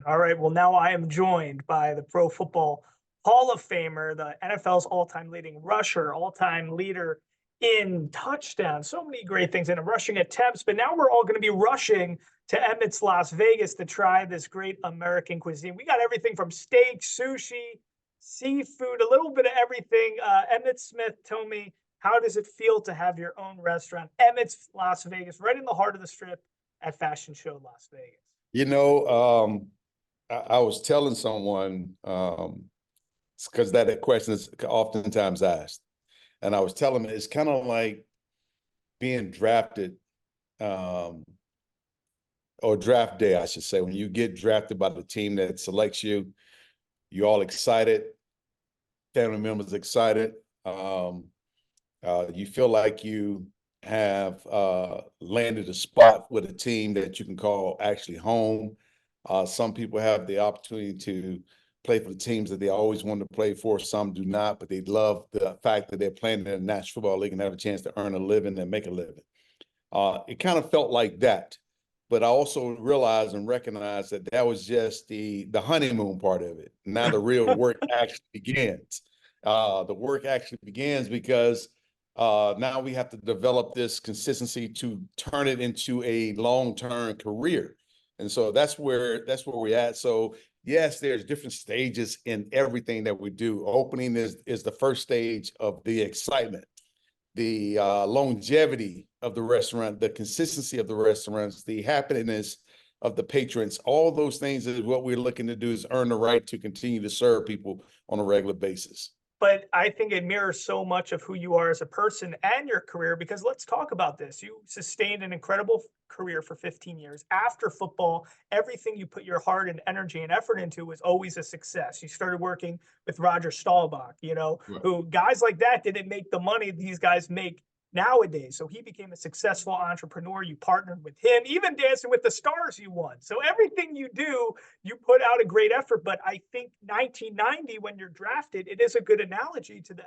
All right. Well, now I am joined by the Pro Football Hall of Famer, the NFL's all-time leading rusher, all-time leader in touchdowns. So many great things in rushing attempts. But now we're all going to be rushing to Emmitt's Las Vegas to try this great American cuisine. We got everything from steak, sushi, seafood, a little bit of everything. Emmitt Smith, tell me, how does it feel to have your own restaurant, Emmitt's Las Vegas, right in the heart of the strip at Fashion Show Las Vegas? You know, I was telling someone, because that question is oftentimes asked, and I was telling them it's kind of like being drafted, or draft day, I should say. When you get drafted by the team that selects you, you're all excited, family members excited. You feel like you have landed a spot with a team that you can call actually home. Some people have the opportunity to play for the teams that they always wanted to play for. Some do not, but they love the fact that they're playing in the National Football League and have a chance to earn a living and make a living. It kind of felt like that, but I also realized and recognized that that was just the honeymoon part of it. Now the real work actually begins. The work actually begins because now we have to develop this consistency to turn it into a long-term career. And so that's where we're at. So yes, there's different stages in everything that we do. Opening is the first stage of the excitement, the longevity of the restaurant, the consistency of the restaurants, the happiness of the patrons. All those things is what we're looking to do, is earn the right to continue to serve people on a regular basis. But I think it mirrors so much of who you are as a person and your career, because let's talk about this. You sustained an incredible career for 15 years. After football, everything you put your heart and energy and effort into was always a success. You started working with Roger Staubach, Right. who guys like that didn't make the money these guys make nowadays. So he became a successful entrepreneur. You partnered with him, even Dancing with the Stars you won. So everything you do, you put out a great effort. But I think 1990, when you're drafted, it is a good analogy to the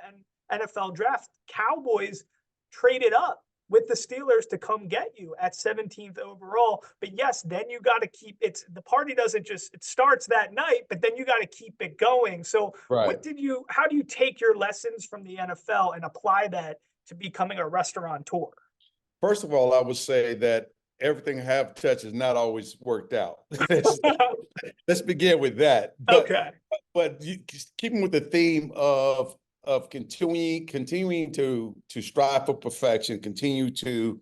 NFL draft. Cowboys traded up with the Steelers to come get you at 17th overall. But yes, then you got to keep the party doesn't just, it starts that night, but then you got to keep it going. So Right. how do you take your lessons from the NFL and apply that to becoming a restaurateur? First of all, I would say that everything I have touched has not always worked out. Let's begin with that. Okay. But keeping with the theme of continuing to strive for perfection, continue to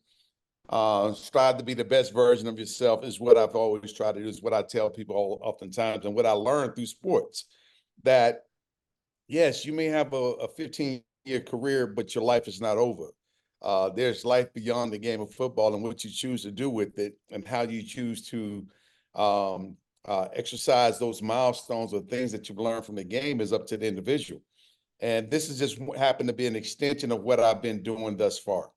strive to be the best version of yourself is what I've always tried to do, is what I tell people oftentimes, and what I learned through sports, that yes, you may have a 15-year career, but your life is not over. There's life beyond the game of football, and what you choose to do with it and how you choose to exercise those milestones or things that you've learned from the game is up to the individual. And this is just happened to be an extension of what I've been doing thus far.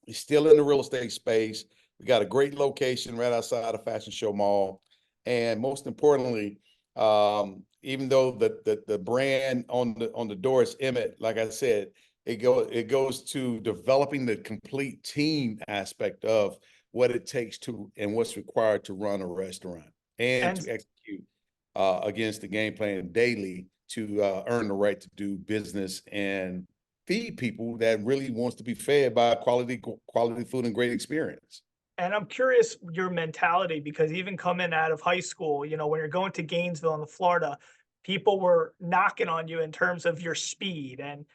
We're still in the real estate space. We got a great location right outside of Fashion Show Mall. And most importantly, even though the brand on the door is Emmitt, like I said, it goes to developing the complete team aspect of what it takes to and what's required to run a restaurant and to execute against the game plan daily to earn the right to do business and feed people that really wants to be fed by quality food and great experience. And I'm curious your mentality, because even coming out of high school, when you're going to Gainesville in Florida, people were knocking on you in terms of your speed and,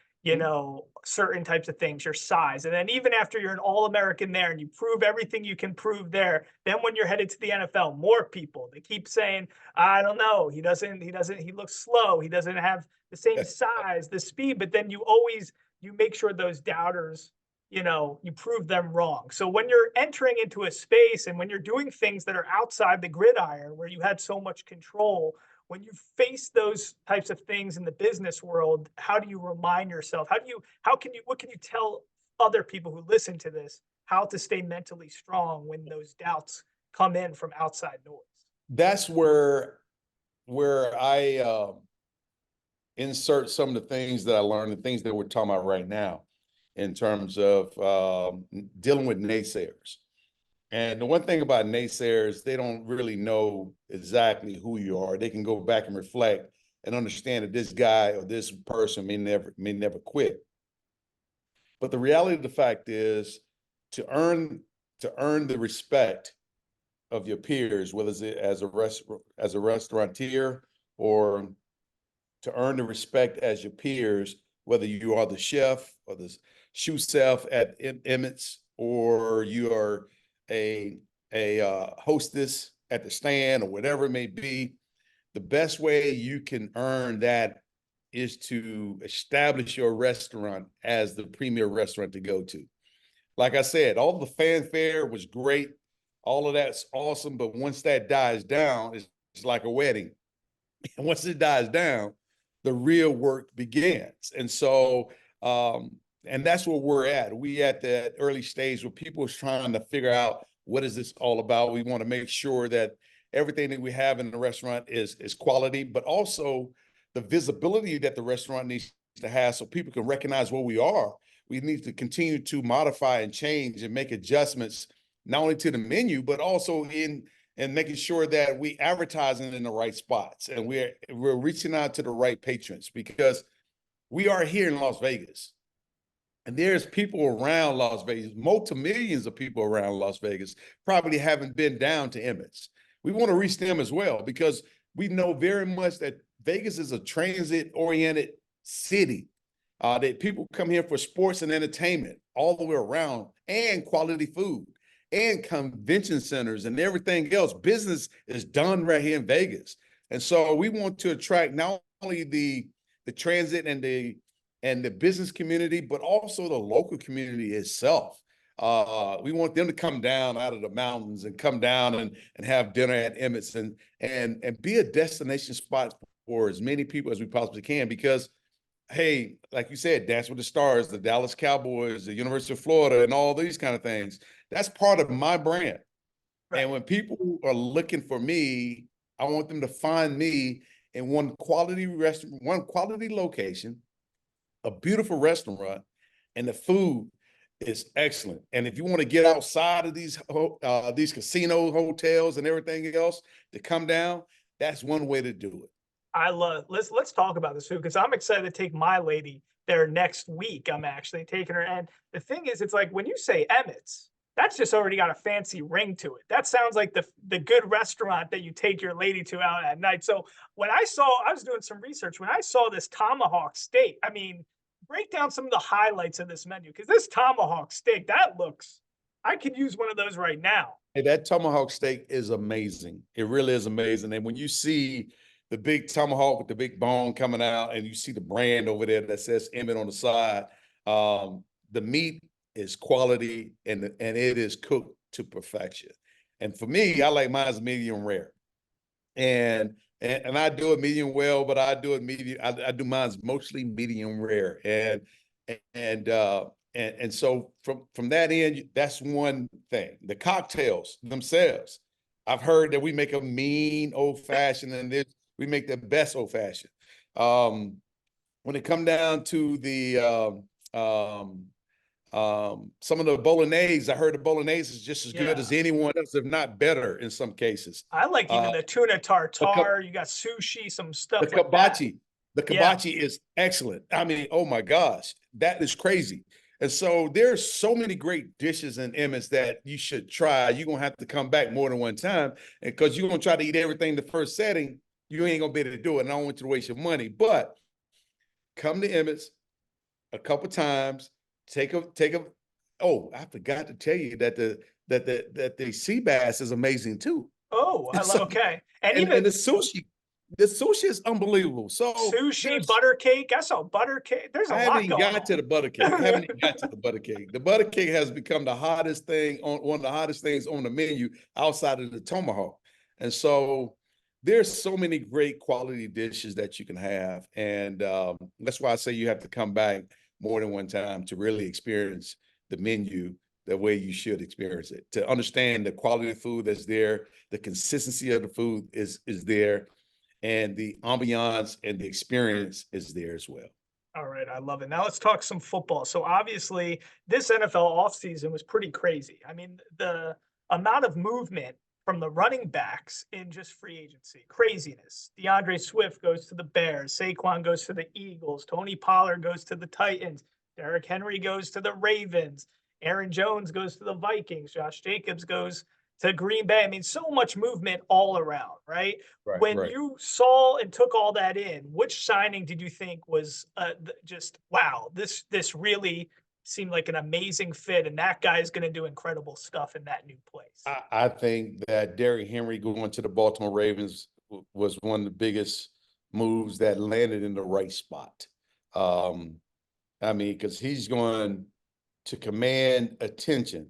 certain types of things, your size. And then even after you're an All-American there and you prove everything you can prove there, then when you're headed to the NFL, more people, they keep saying, I don't know, he looks slow. He doesn't have the same size, the speed, but then you make sure those doubters, you prove them wrong. So when you're entering into a space and when you're doing things that are outside the gridiron where you had so much control, when you face those types of things in the business world, how do you remind yourself? What can you tell other people who listen to this, how to stay mentally strong when those doubts come in from outside noise? That's where I insert some of the things that I learned, the things that we're talking about right now, in terms of dealing with naysayers. And the one thing about naysayers, they don't really know exactly who you are. They can go back and reflect and understand that this guy or this person may never quit. But the reality of the fact is to earn the respect of your peers, whether it's as a restaurateur or to earn the respect as your peers, whether you are the chef or the shoe chef at Emmitt's, or you are a hostess at the stand, or whatever it may be. The best way you can earn that is to establish your restaurant as the premier restaurant to go to. Like I said, all the fanfare was great. All of that's awesome. But once that dies down, it's like a wedding. And once it dies down, the real work begins. And so, and that's where we're at. We at that early stage where people are trying to figure out what is this all about. We want to make sure that everything that we have in the restaurant is quality, but also the visibility that the restaurant needs to have so people can recognize where we are. We need to continue to modify and change and make adjustments, not only to the menu, but also in and making sure that we advertising in the right spots and we're reaching out to the right patrons, because we are here in Las Vegas. And there's people around Las Vegas, multi-millions of people around Las Vegas, probably haven't been down to Emmitt's. We want to reach them as well, because we know very much that Vegas is a transit-oriented city. That people come here for sports and entertainment all the way around, and quality food, and convention centers and everything else. Business is done right here in Vegas. And so we want to attract not only the transit and the business community, but also the local community itself. We want them to come down out of the mountains and come down and have dinner at Emmitt's and be a destination spot for as many people as we possibly can. Because, hey, like you said, Dance with the Stars, the Dallas Cowboys, the University of Florida, and all these kind of things, that's part of my brand. Right. And when people are looking for me, I want them to find me in one quality restaurant, one quality location, a beautiful restaurant, and the food is excellent. And if you want to get outside of these casino hotels and everything else to come down, that's one way to do it. I love let's talk about this food because I'm excited to take my lady there next week. I'm actually taking her. And the thing is, it's like when you say Emmett's, that's just already got a fancy ring to it. That sounds like the good restaurant that you take your lady to out at night. So when I was doing some research, when I saw this tomahawk steak, I mean, break down some of the highlights of this menu because this tomahawk steak, that looks, I could use one of those right now. Hey, that tomahawk steak is amazing. It really is amazing. And when you see the big tomahawk with the big bone coming out, and you see the brand over there that says Emmitt on the side, the meat is quality and it is cooked to perfection. And for me, I like mine medium rare. And I do it medium well, but I do it medium. I do mine's mostly medium rare, and and so from that end, that's one thing. The cocktails themselves, I've heard that we make a mean old fashioned, and we make the best old fashioned. When it come down to the some of the bolognese, I heard the bolognese is just as good Yeah. as anyone else, if not better in some cases. I like even Uh, the tuna the tartare. You got sushi, some The stuff like that. kibachi, the Yeah. kibachi is excellent. I mean, oh my gosh, that is crazy. And so there's so many great dishes in Emmett's that you should try. You're gonna have to come back more than one time, and because you're gonna try to eat everything the first setting, you ain't gonna be able to do it. And I don't want you to waste your money. But come to Emmett's a couple times. Take a. Oh, I forgot to tell you that the sea bass is amazing too. Oh, I And love. so Okay, and and even the sushi is unbelievable. So sushi, there's butter cake. I saw butter cake. There's a I haven't lot even going got to on. the butter cake. I haven't even got to the butter cake. The butter cake has become the hottest thing on one of the hottest things on the menu outside of the tomahawk. And so there's so many great quality dishes that you can have. And that's why I say you have to come back more than one time to really experience the menu the way you should experience it, to understand the quality of food that's there, the consistency of the food is there, and the ambiance and the experience is there as well. All right, I love it. Now let's talk some football. So obviously, this NFL offseason was pretty crazy. I mean, amount of movement from the running backs in just free agency, craziness. DeAndre Swift goes to the Bears, Saquon goes to the Eagles, Tony Pollard goes to the Titans, Derrick Henry goes to the Ravens, Aaron Jones goes to the Vikings, Josh Jacobs goes to Green Bay. I mean, so much movement all around, right? Right, When right. you saw and took all that in, which signing did you think was just wow? This really seemed like an amazing fit, and that guy is going to do incredible stuff in that new place. I think that Derrick Henry going to the Baltimore Ravens was one of the biggest moves that landed in the right spot. Um, I mean, because he's going to command attention,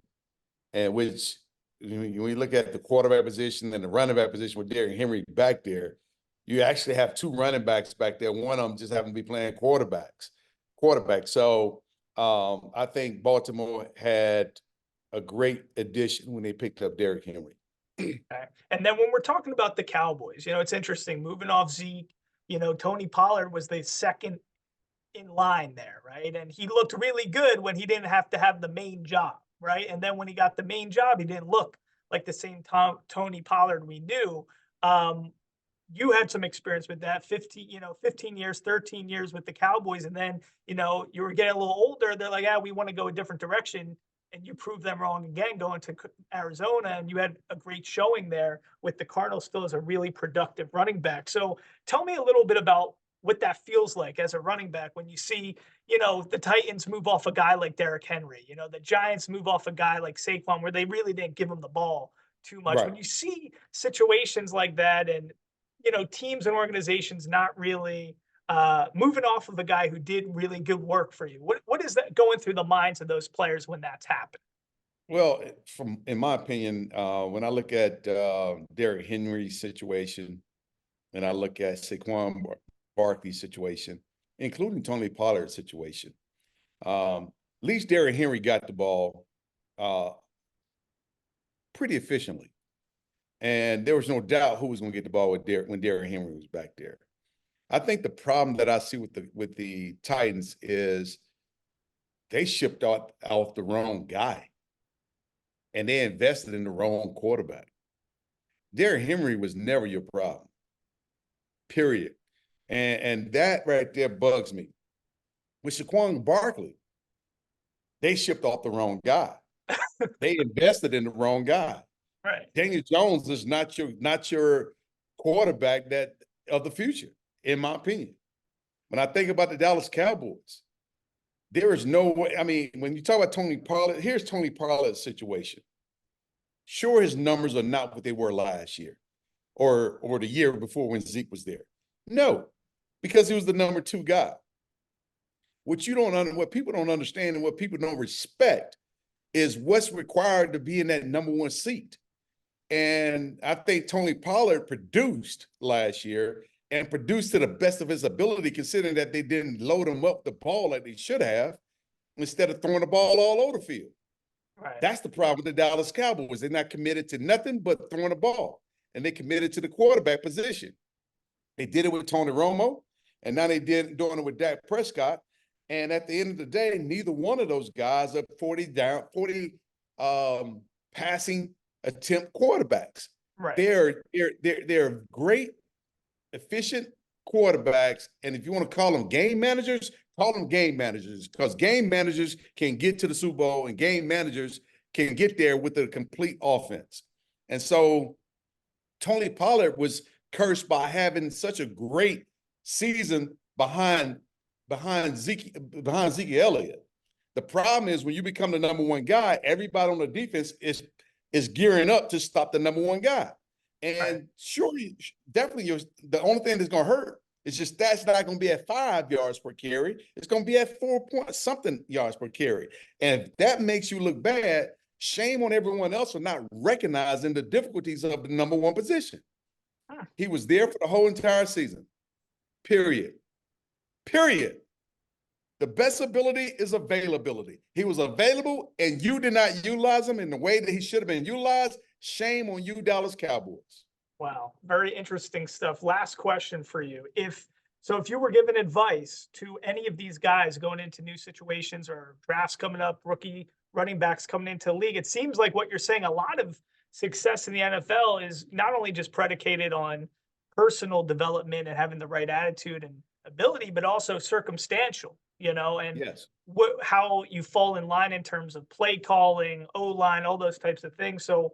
and which when you look at the quarterback position and the running back position with Derrick Henry back there, you actually have two running backs back there. One of them just happen to be playing quarterback. So I think Baltimore had a great addition when they picked up Derrick Henry. Okay. And then when we're talking about the Cowboys, it's interesting moving off Zeke. Tony Pollard was the second in line there, right? And he looked really good when he didn't have to have the main job, right? And then when he got the main job, he didn't look like the same Tony Pollard we knew. You had some experience with that 15 years, 13 years with the Cowboys. And then, you were getting a little older. They're like, we want to go a different direction. And you proved them wrong again going to Arizona. And you had a great showing there with the Cardinals still as a really productive running back. So tell me a little bit about what that feels like as a running back when you see, the Titans move off a guy like Derrick Henry, the Giants move off a guy like Saquon, where they really didn't give him the ball too much. Right. When you see situations like that and, teams and organizations not really moving off of a guy who did really good work for you, what is that going through the minds of those players when that's happened? Well, in my opinion, when I look at Derrick Henry's situation, and I look at Saquon Barkley's situation, including Tony Pollard's situation, at least Derrick Henry got the ball pretty efficiently. And there was no doubt who was going to get the ball when Derrick Henry was back there. I think the problem that I see with the Titans is they shipped out the wrong guy, and they invested in the wrong quarterback. Derrick Henry was never your problem, period. And that right there bugs me. With Saquon Barkley, they shipped off the wrong guy. They invested in the wrong guy. Right. Daniel Jones is not your quarterback of the future, in my opinion. When I think about the Dallas Cowboys, there is no way. I mean, when you talk about Tony Pollard, here's Tony Pollard's situation. Sure, his numbers are not what they were last year or the year before when Zeke was there. No, because he was the number 2 guy. What people don't understand and what people don't respect is what's required to be in that number 1 seat. And I think Tony Pollard produced last year and produced to the best of his ability, considering that they didn't load him up the ball like they should have, instead of throwing the ball all over the field. Right. That's the problem with the Dallas Cowboys. They're not committed to nothing but throwing the ball, and they committed to the quarterback position. They did it with Tony Romo, and now doing it with Dak Prescott. And at the end of the day, neither one of those guys are 40 passing attempt quarterbacks. Right. They're great, efficient quarterbacks. And if you want to call them game managers, call them game managers, because game managers can get to the Super Bowl and game managers can get there with a complete offense. And so Tony Pollard was cursed by having such a great season behind Zeke Elliott. The problem is when you become the number 1 guy, everybody on the defense is gearing up to stop the number 1 guy. And right. surely, definitely, the only thing that's going to hurt is just that's not going to be at 5 yards per carry. It's going to be at 4-point-something yards per carry. And if that makes you look bad, shame on everyone else for not recognizing the difficulties of the number 1 position. He was there for the whole entire season. Period. The best ability is availability. He was available, and you did not utilize him in the way that he should have been utilized. Shame on you, Dallas Cowboys. Wow. Very interesting stuff. Last question for you. If you were given advice to any of these guys going into new situations or drafts coming up, rookie running backs coming into the league. It seems like what you're saying, a lot of success in the NFL is not only just predicated on personal development and having the right attitude and ability, but also circumstantial, and Yes. how you fall in line in terms of play calling, O line, all those types of things. So,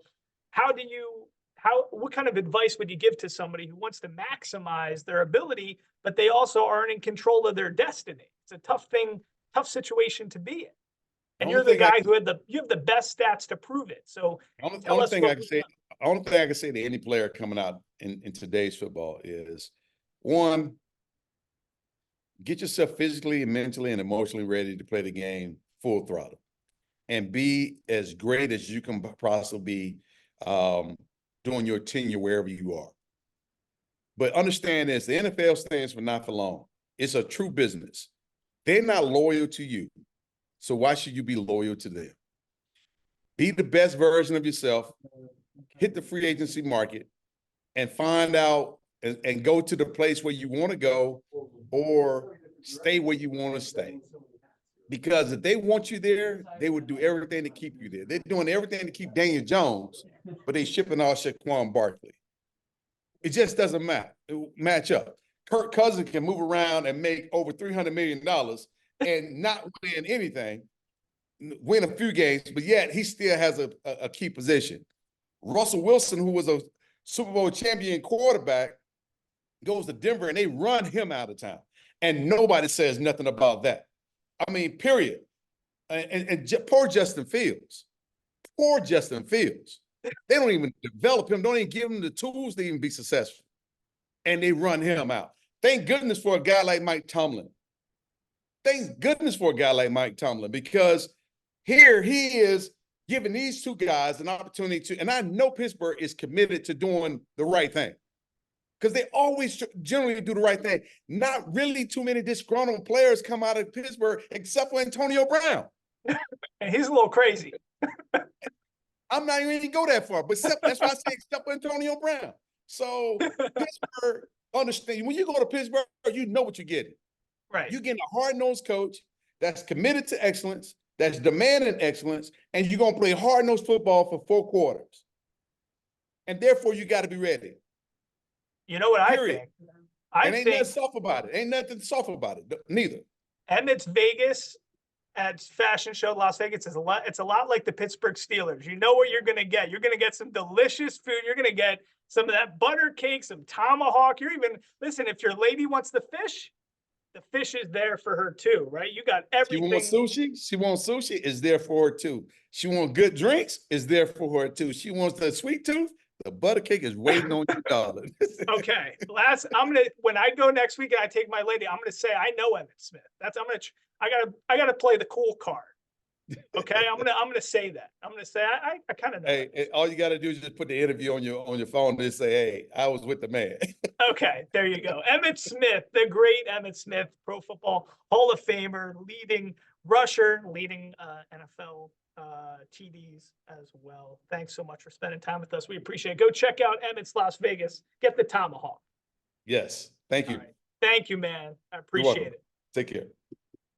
what kind of advice would you give to somebody who wants to maximize their ability, but they also aren't in control of their destiny? It's a tough situation to be in. And Only you're the thing I guy can, who you have the best stats to prove it. So tell only us thing I what can we say, know. only thing I can say to any player coming out in today's football is, one, get yourself physically and mentally and emotionally ready to play the game full throttle, and be as great as you can possibly be during your tenure wherever you are. But understand this, the NFL stands for not for long. It's a true business. They're not loyal to you. So why should you be loyal to them? Be the best version of yourself, hit the free agency market, and find out and go to the place where you want to go, or stay where you want to stay. Because if they want you there, they would do everything to keep you there. They're doing everything to keep Daniel Jones, but they shipping all Saquon Barkley. It just doesn't match up. Kirk Cousins can move around and make over $300 million and not win anything, win a few games, but yet he still has a key position. Russell Wilson, who was a Super Bowl champion quarterback, goes to Denver and they run him out of town. And nobody says nothing about that. I mean, period. And poor Justin Fields. Poor Justin Fields. They don't even develop him, don't even give him the tools to even be successful. And they run him out. Thank goodness for a guy like Mike Tomlin. Thank goodness for a guy like Mike Tomlin, because here he is giving these two guys an opportunity to, and I know Pittsburgh is committed to doing the right thing, because they always generally do the right thing. Not really too many disgruntled players come out of Pittsburgh except for Antonio Brown. And he's a little crazy. I'm not even going to go that far, but that's why I say except for Antonio Brown. So Pittsburgh, understand, when you go to Pittsburgh, you know what you're getting. Right. You're getting a hard-nosed coach that's committed to excellence, that's demanding excellence, and you're going to play hard-nosed football for 4 quarters. And therefore, you got to be ready. You know what Period. I And ain't think nothing soft about it. Ain't nothing soft about it. Neither. Emmitt's Vegas at Fashion Show Las Vegas is it's a lot like the Pittsburgh Steelers. You know what you're going to get. You're going to get some delicious food. You're going to get some of that butter cake, some tomahawk. Listen, if your lady wants the fish is there for her too, right? You got everything. She wants sushi, is there for her too. She wants good drinks, is there for her too. She wants the sweet tooth, the butter cake is waiting on you, darling. Okay. When I go next week and I take my lady, I'm gonna say I know Emmitt Smith. I gotta play the cool card. Okay, I'm gonna say that. I'm gonna say I kind of know. Hey, all you gotta do is just put the interview on your phone and just say, "Hey, I was with the man." Okay, there you go. Emmitt Smith, the great Emmitt Smith, Pro Football Hall of Famer, leading rusher, leading NFL TDs as well. Thanks so much for spending time with us. We appreciate it. Go check out Emmitt's Las Vegas. Get the tomahawk. Yes, thank you. Right. Thank you, man. I appreciate it. Take care.